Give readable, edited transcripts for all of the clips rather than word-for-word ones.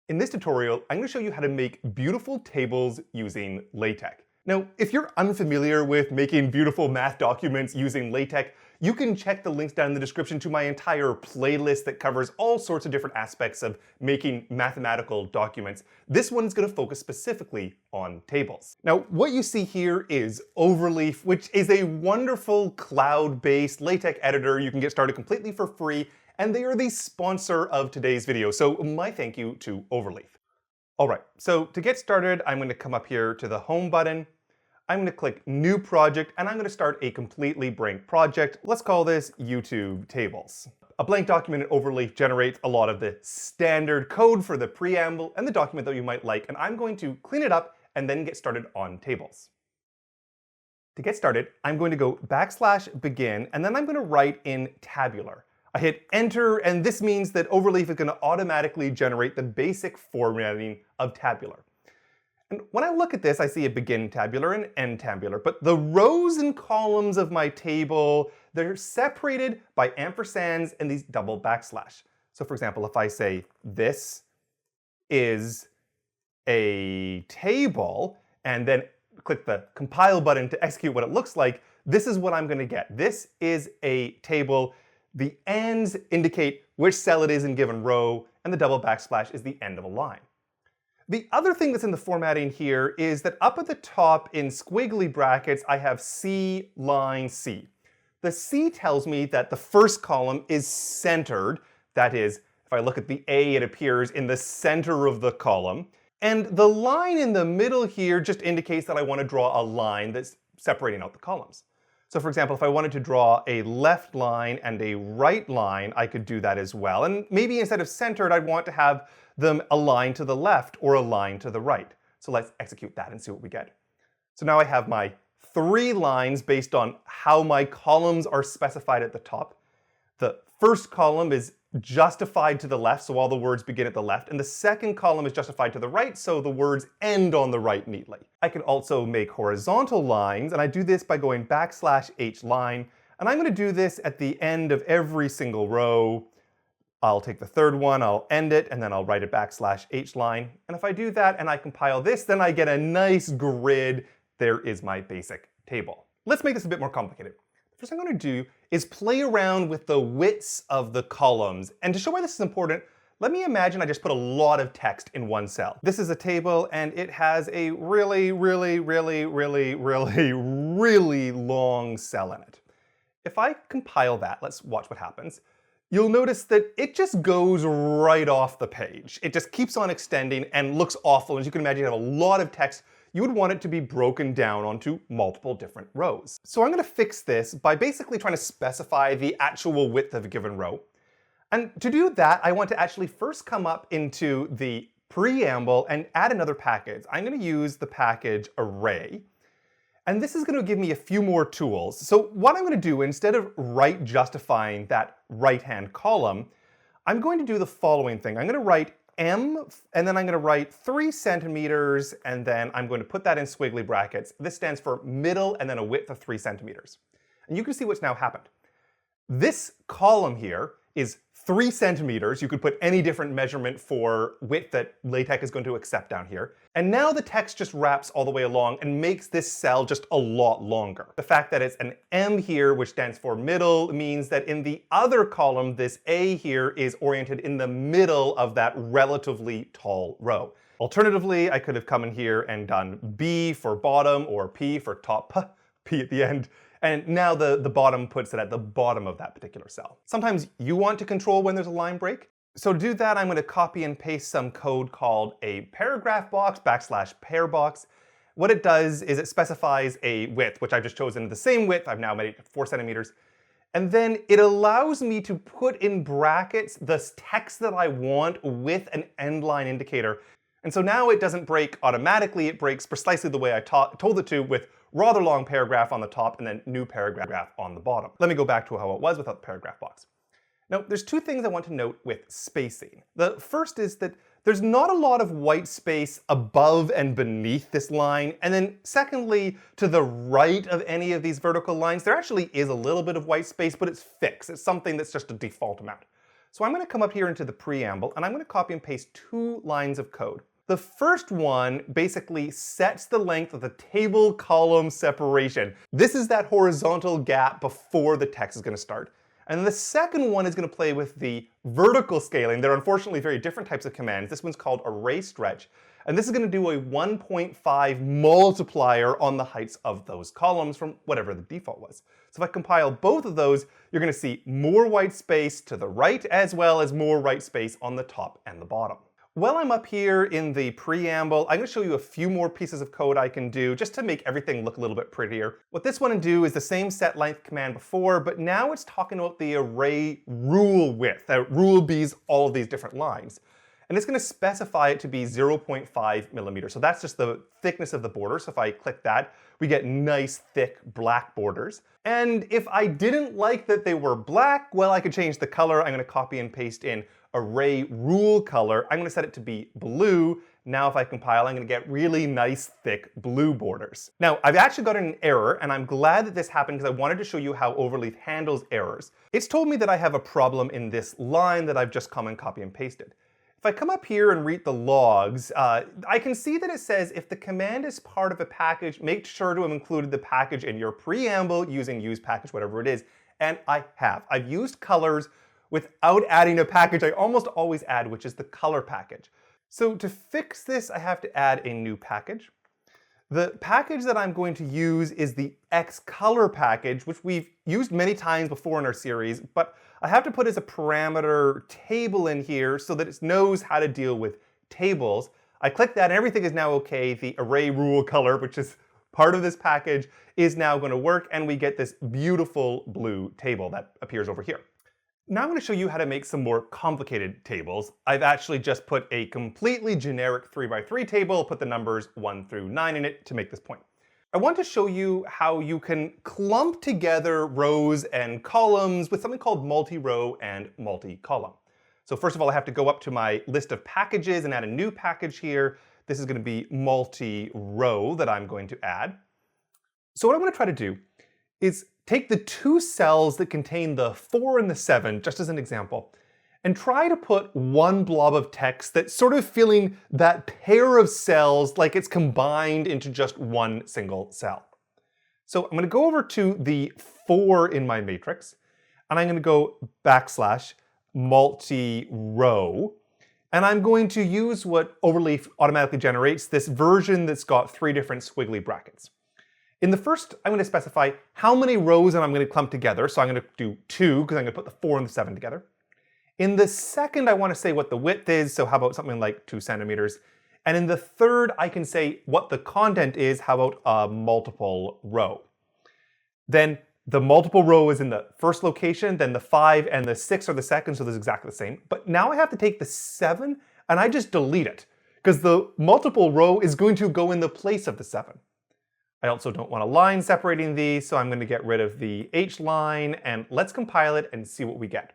In this tutorial, I'm going to show you how to make beautiful tables using LaTeX. Now, if you're unfamiliar with making beautiful math documents using LaTeX, you can check the links down in the description to my entire playlist that covers all sorts of different aspects of making mathematical documents. This one's going to focus specifically on tables. Now, what you see here is Overleaf, which is a wonderful cloud-based LaTeX editor. You can get started completely for free, and they are the sponsor of today's video, so my thank you to Overleaf. All right, so to get started, I'm going to come up here to the Home button. I'm going to click New Project, and I'm going to start a completely blank project. Let's call this YouTube Tables. A blank document in Overleaf generates a lot of the standard code for the preamble and the document that you might like, and I'm going to clean it up and then get started on tables. To get started, I'm going to go \begin, and then I'm going to write in tabular. I hit enter, and this means that Overleaf is going to automatically generate the basic formatting of tabular. And when I look at this, I see a begin tabular and end tabular, but the rows and columns of my table, they're separated by ampersands and these double backslash. So for example, if I say this is a table, and then click the compile button to execute what it looks like, this is what I'm going to get. This is a table. The ands indicate which cell it is in given row, and the double backslash is the end of a line. The other thing that's in the formatting here is that up at the top in squiggly brackets, I have C line C. The C tells me that the first column is centered. That is, if I look at the A, it appears in the center of the column. And the line in the middle here just indicates that I want to draw a line that's separating out the columns. So for example, if I wanted to draw a left line and a right line, I could do that as well. And maybe instead of centered, I'd want to have them align to the left or align to the right. So let's execute that and see what we get. So now I have my 3 lines based on how my columns are specified at the top. The first column is justified to the left, so all the words begin at the left, and the second column is justified to the right, so the words end on the right neatly. I can also make horizontal lines, and I do this by going \h line, and I'm going to do this at the end of every single row. I'll take the third one, I'll end it, and then I'll write a \h line. And if I do that and I compile this, then I get a nice grid. There is my basic table. Let's make this a bit more complicated. The first thing I'm going to do is play around with the widths of the columns. And to show why this is important, let me imagine I just put a lot of text in one cell. This is a table, and it has a really long cell in it. If I compile that, let's watch what happens. You'll notice that it just goes right off the page. It just keeps on extending and looks awful. As you can imagine, you have a lot of text. You would want it to be broken down onto multiple different rows. So I'm going to fix this by basically trying to specify the actual width of a given row. And to do that, I want to actually first come up into the preamble and add another package. I'm going to use the package array. And this is going to give me a few more tools. So what I'm going to do, instead of right justifying that right-hand column, I'm going to do the following thing. I'm going to write M, and then I'm going to write 3 centimeters, and then I'm going to put that in squiggly brackets. This stands for middle, and then a width of 3 centimeters. And you can see what's now happened. This column here is 3 centimeters. You could put any different measurement for width that LaTeX is going to accept down here. And now the text just wraps all the way along and makes this cell just a lot longer. The fact that it's an M here, which stands for middle, means that in the other column, this A here is oriented in the middle of that relatively tall row. Alternatively, I could have come in here and done B for bottom or P for top, P at the end. And now the bottom puts it at the bottom of that particular cell. Sometimes you want to control when there's a line break. So to do that, I'm going to copy and paste some code called a paragraph box \pair box. What it does is it specifies a width, which I've just chosen the same width. I've now made it 4 centimeters. And then it allows me to put in brackets the text that I want with an end line indicator. And so now it doesn't break automatically. It breaks precisely the way I told it to, with rather long paragraph on the top and then new paragraph on the bottom. Let me go back to how it was without the paragraph box. Now, there's 2 things I want to note with spacing. The first is that there's not a lot of white space above and beneath this line. And then secondly, to the right of any of these vertical lines, there actually is a little bit of white space, but it's fixed. It's something that's just a default amount. So I'm going to come up here into the preamble, and I'm going to copy and paste 2 lines of code. The first one basically sets the length of the table column separation. This is that horizontal gap before the text is going to start. And the second one is going to play with the vertical scaling. There are unfortunately very different types of commands. This one's called array stretch. And this is going to do a 1.5 multiplier on the heights of those columns from whatever the default was. So if I compile both of those, you're going to see more white space to the right as well as more white space on the top and the bottom. While I'm up here in the preamble, I'm going to show you a few more pieces of code I can do just to make everything look a little bit prettier. What this one will do is the same set length command before, but now it's talking about the array rule width. That rule bees all of these different lines. And it's going to specify it to be 0.5 millimeters. So that's just the thickness of the border. So if I click that, we get nice, thick, black borders. And if I didn't like that they were black, well, I could change the color. I'm going to copy and paste in array rule color. I'm going to set it to be blue. Now if I compile, I'm going to get really nice, thick blue borders. Now, I've actually got an error, and I'm glad that this happened because I wanted to show you how Overleaf handles errors. It's told me that I have a problem in this line that I've just come and copy and pasted. If I come up here and read the logs, I can see that it says if the command is part of a package, make sure to have included the package in your preamble using use package, whatever it is. And I have. I've used colors without adding a package I almost always add, which is the color package. So to fix this, I have to add a new package. The package that I'm going to use is the Xcolor package, which we've used many times before in our series, but I have to put as a parameter table in here so that it knows how to deal with tables. I click that and everything is now okay. The array rule color, which is part of this package, is now going to work, and we get this beautiful blue table that appears over here. Now I'm going to show you how to make some more complicated tables. I've actually just put a completely generic 3x3 table, put the numbers 1 through 9 in it to make this point. I want to show you how you can clump together rows and columns with something called multi-row and multi-column. So first of all, I have to go up to my list of packages and add a new package here. This is going to be multi-row that I'm going to add. So what I'm going to try to do is take the 2 cells that contain the 4 and the 7, just as an example, and try to put one blob of text that's sort of filling that pair of cells like it's combined into just one single cell. So I'm going to go over to the 4 in my matrix, and I'm going to go backslash multi-row, and I'm going to use what Overleaf automatically generates, this version that's got 3 different squiggly brackets. In the first, I'm going to specify how many rows I'm going to clump together. So I'm going to do 2, because I'm going to put the 4 and the 7 together. In the second, I want to say what the width is. So how about something like 2 centimeters? And in the third, I can say what the content is. How about a multiple row? Then the multiple row is in the first location. Then the 5 and the 6 are the second. So that's exactly the same. But now I have to take the 7 and I just delete it, because the multiple row is going to go in the place of the 7. I also don't want a line separating these, so I'm going to get rid of the H line, and let's compile it and see what we get.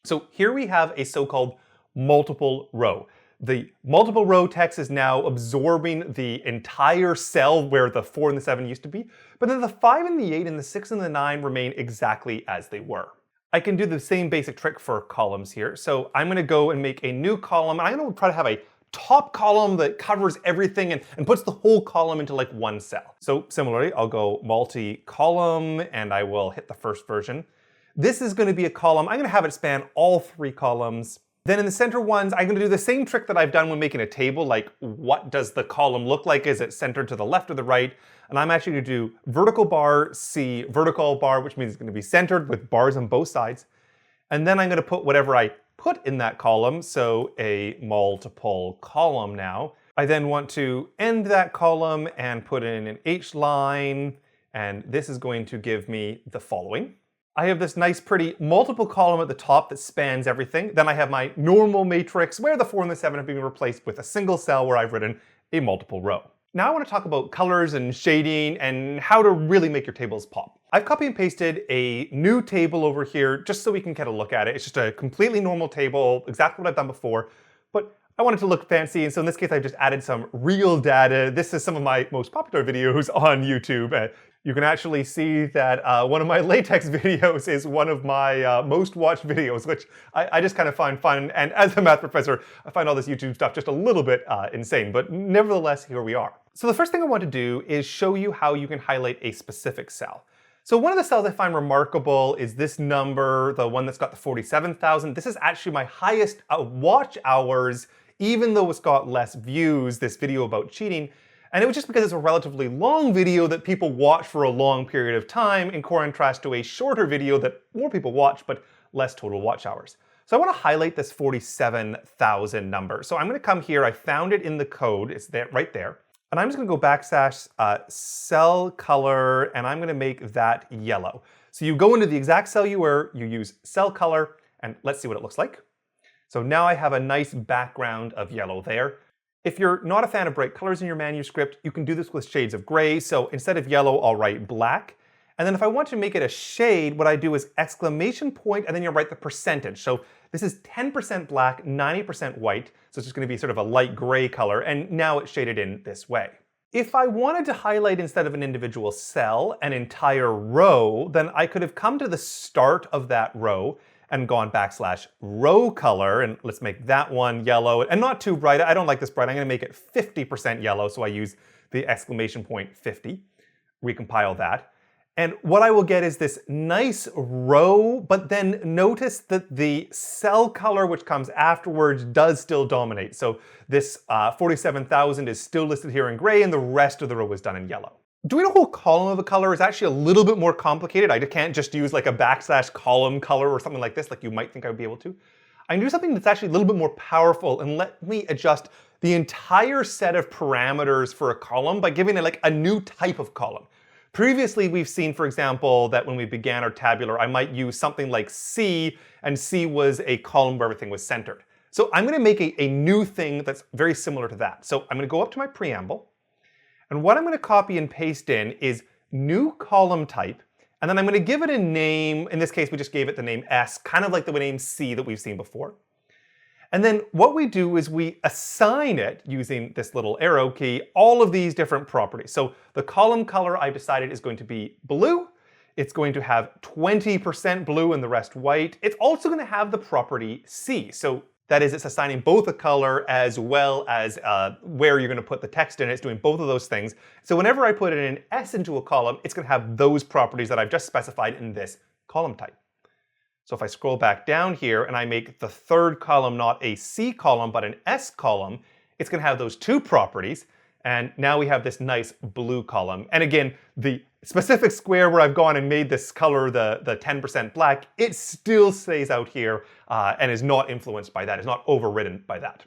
So here we have a so-called multiple row. The multiple row text is now absorbing the entire cell where the 4 and the 7 used to be, but then the 5 and the 8 and the 6 and the 9 remain exactly as they were. I can do the same basic trick for columns here. So I'm going to go and make a new column. I'm going to try to have a top column that covers everything and puts the whole column into like one cell. So similarly, I'll go multi-column and I will hit the first version. This is going to be a column. I'm going to have it span all 3 columns. Then in the center ones, I'm going to do the same trick that I've done when making a table, like what does the column look like? Is it centered to the left or the right? And I'm actually going to do vertical bar, C vertical bar, which means it's going to be centered with bars on both sides. And then I'm going to put whatever I put in that column, so a multiple column now. I then want to end that column and put in an H line, and this is going to give me the following. I have this nice pretty multiple column at the top that spans everything. Then I have my normal matrix where the 4 and the 7 have been replaced with a single cell where I've written a multiple row. Now I want to talk about colors and shading and how to really make your tables pop. I've copy and pasted a new table over here just so we can get a look at it. It's just a completely normal table, exactly what I've done before, but I want it to look fancy, and so in this case I've just added some real data. This is some of my most popular videos on YouTube. You can actually see that one of my LaTeX videos is one of my most watched videos, which I just kind of find fun. And as a math professor, I find all this YouTube stuff just a little bit insane, but nevertheless, here we are. So the first thing I want to do is show you how you can highlight a specific cell. So one of the cells I find remarkable is this number, the one that's got the 47,000. This is actually my highest watch hours, even though it's got less views, this video about cheating. And it was just because it's a relatively long video that people watch for a long period of time, in contrast to a shorter video that more people watch, but less total watch hours. So I want to highlight this 47,000 number. So I'm going to come here. I found it in the code. It's there, right there. And I'm just going to go backslash cell color, and I'm going to make that yellow. So you go into the exact cell you were, you use cell color, and let's see what it looks like. So now I have a nice background of yellow there. If you're not a fan of bright colors in your manuscript, you can do this with shades of gray. So instead of yellow, I'll write black. And then if I want to make it a shade, what I do is exclamation point, and then you write the percentage. So this is 10% black, 90% white. So it's just going to be sort of a light gray color. And now it's shaded in this way. If I wanted to highlight instead of an individual cell, an entire row, then I could have come to the start of that row and gone backslash row color, and let's make that one yellow, and not too bright. I don't like this bright. I'm going to make it 50% yellow, so I use the exclamation point 50. Recompile that. And what I will get is this nice row, but then notice that the cell color which comes afterwards does still dominate. So this 47,000 is still listed here in gray, and the rest of the row is done in yellow. Doing a whole column of a color is actually a little bit more complicated. I can't just use like a backslash column color or something like this, like you might think I would be able to. I can do something that's actually a little bit more powerful and let me adjust the entire set of parameters for a column by giving it like a new type of column. Previously, we've seen, for example, that when we began our tabular, I might use something like C, and C was a column where everything was centered. So I'm going to make a new thing that's very similar to that. So I'm going to go up to my preamble. And what I'm going to copy and paste in is new column type, and then I'm going to give it a name. In this case, we just gave it the name S, kind of like the name C that we've seen before. And then what we do is we assign it, using this little arrow key, all of these different properties. So the column color I've decided is going to be blue. It's going to have 20% blue and the rest white. It's also going to have the property C. So that is, it's assigning both a color as well as where you're going to put the text in. It's doing both of those things. So whenever I put an S into a column, it's going to have those properties that I've just specified in this column type. So if I scroll back down here and I make the third column not a C column, but an S column, it's going to have those two properties. And now we have this nice blue column. And again, the specific square where I've gone and made this color the 10% black, it still stays out here and is not influenced by that, is not overridden by that.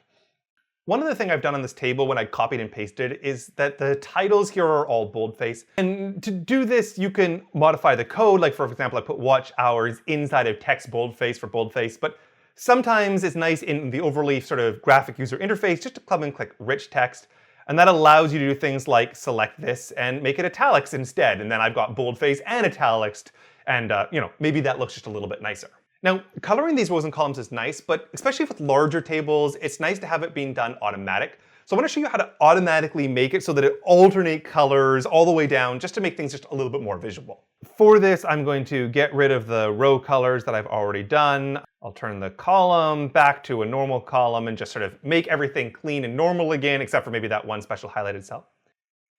One other thing I've done on this table when I copied and pasted is that the titles here are all boldface. And to do this, you can modify the code. Like for example, I put watch hours inside of text boldface for boldface, but sometimes it's nice in the Overleaf sort of graphic user interface just to come and click rich text. And that allows you to do things like select this and make it italics instead. And then I've got boldface and italics, and maybe that looks just a little bit nicer. Now, coloring these rows and columns is nice, but especially with larger tables, it's nice to have it being done automatic. So I want to show you how to automatically make it so that it alternates colors all the way down, just to make things just a little bit more visual. For this, I'm going to get rid of the row colors that I've already done. I'll turn the column back to a normal column and just sort of make everything clean and normal again, except for maybe that one special highlighted cell.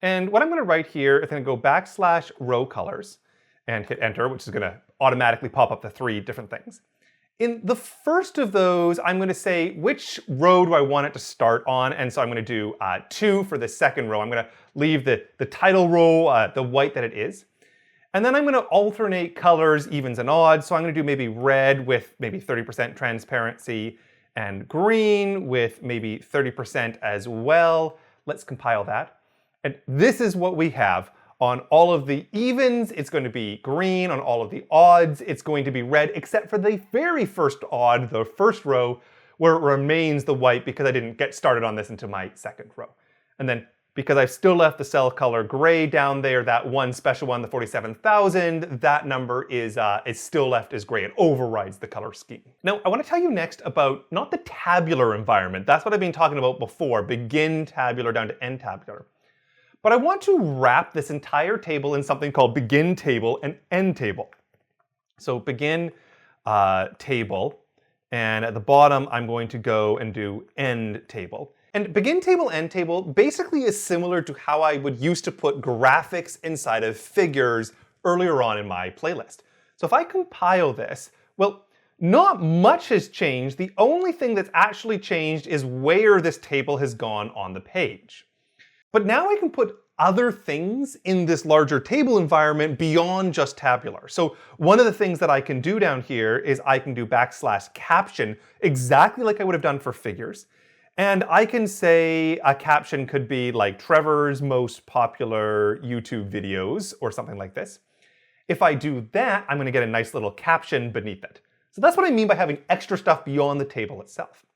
And what I'm going to write here is going to go backslash row colors and hit enter, which is going to automatically pop up the three different things. In the first of those, I'm going to say which row do I want it to start on, and so I'm going to do 2 for the second row. I'm going to leave the title row the white that it is. And then I'm going to alternate colors, evens and odds. So I'm going to do maybe red with maybe 30% transparency, and green with maybe 30% as well. Let's compile that. And this is what we have. On all of the evens, it's going to be green. On all of the odds, it's going to be red, except for the very first odd, the first row, where it remains the white because I didn't get started on this into my second row. And then because I've still left the cell color gray down there, that one special one, the 47,000, that number is still left as gray. It overrides the color scheme. Now, I want to tell you next about not the tabular environment. That's what I've been talking about before, begin tabular down to end tabular. But I want to wrap this entire table in something called begin table and end table. So begin table, and at the bottom, I'm going to go and do end table. And begin table, end table basically is similar to how I would used to put graphics inside of figures earlier on in my playlist. So if I compile this, well, not much has changed. The only thing that's actually changed is where this table has gone on the page. But now I can put other things in this larger table environment beyond just tabular. So one of the things that I can do down here is I can do \caption exactly like I would have done for figures. And I can say a caption could be like Trevor's most popular YouTube videos or something like this. If I do that, I'm going to get a nice little caption beneath it. So that's what I mean by having extra stuff beyond the table itself.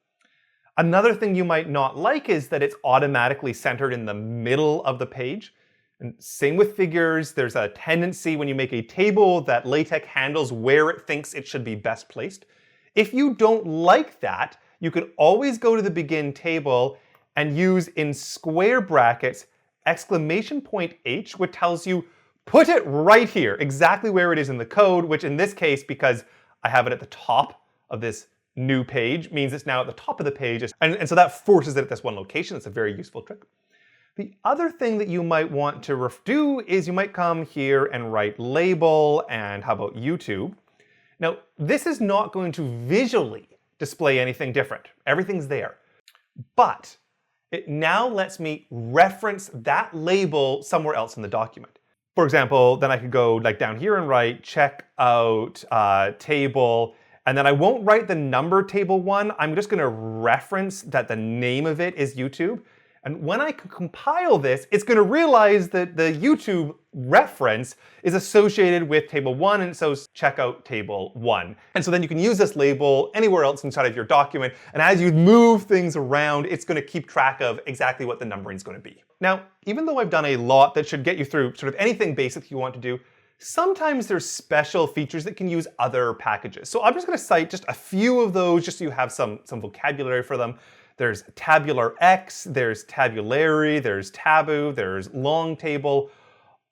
Another thing you might not like is that it's automatically centered in the middle of the page. And same with figures, there's a tendency when you make a table that LaTeX handles where it thinks it should be best placed. If you don't like that, you could always go to the begin table and use in square brackets !H, which tells you put it right here, exactly where it is in the code, which in this case, because I have it at the top of this new page, means it's now at the top of the page. And so that forces it at this one location. It's a very useful trick. The other thing that you might want to do is you might come here and write label and how about YouTube. Now, this is not going to visually display anything different. Everything's there. But it now lets me reference that label somewhere else in the document. For example, then I could go like down here and write check out table, and then I won't write the number table one. I'm just going to reference that the name of it is YouTube. And when I compile this, it's going to realize that the YouTube reference is associated with table 1, and so check out table 1. And so then you can use this label anywhere else inside of your document, and as you move things around, it's going to keep track of exactly what the numbering is going to be. Now, even though I've done a lot that should get you through sort of anything basic you want to do, sometimes there's special features that can use other packages. So I'm just going to cite just a few of those just so you have some vocabulary for them. There's tabular X, there's tabulary, there's taboo, there's long table.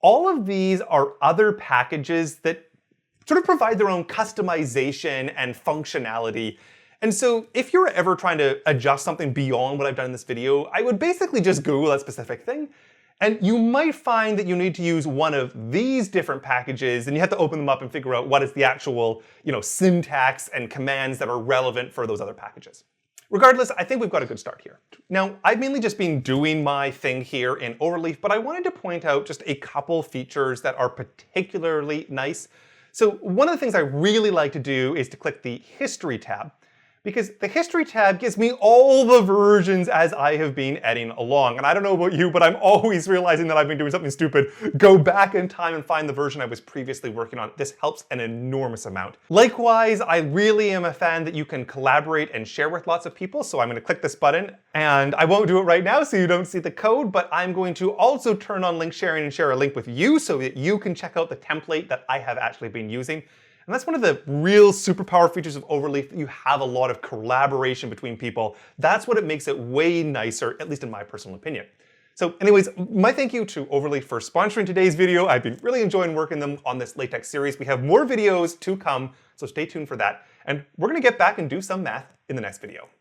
All of these are other packages that sort of provide their own customization and functionality. And so if you're ever trying to adjust something beyond what I've done in this video, I would basically just Google that specific thing. And you might find that you need to use one of these different packages, and you have to open them up and figure out what is the actual, syntax and commands that are relevant for those other packages. Regardless, I think we've got a good start here. Now, I've mainly just been doing my thing here in Overleaf, but I wanted to point out just a couple features that are particularly nice. So one of the things I really like to do is to click the History tab, because the History tab gives me all the versions as I have been editing along. And I don't know about you, but I'm always realizing that I've been doing something stupid. Go back in time and find the version I was previously working on. This helps an enormous amount. Likewise, I really am a fan that you can collaborate and share with lots of people. So I'm going to click this button, and I won't do it right now so you don't see the code, but I'm going to also turn on link sharing and share a link with you so that you can check out the template that I have actually been using. And that's one of the real superpower features of Overleaf, that you have a lot of collaboration between people. That's what it makes it way nicer, at least in my personal opinion. So anyways, my thank you to Overleaf for sponsoring today's video. I've been really enjoying working them on this LaTeX series. We have more videos to come, so stay tuned for that. And we're going to get back and do some math in the next video.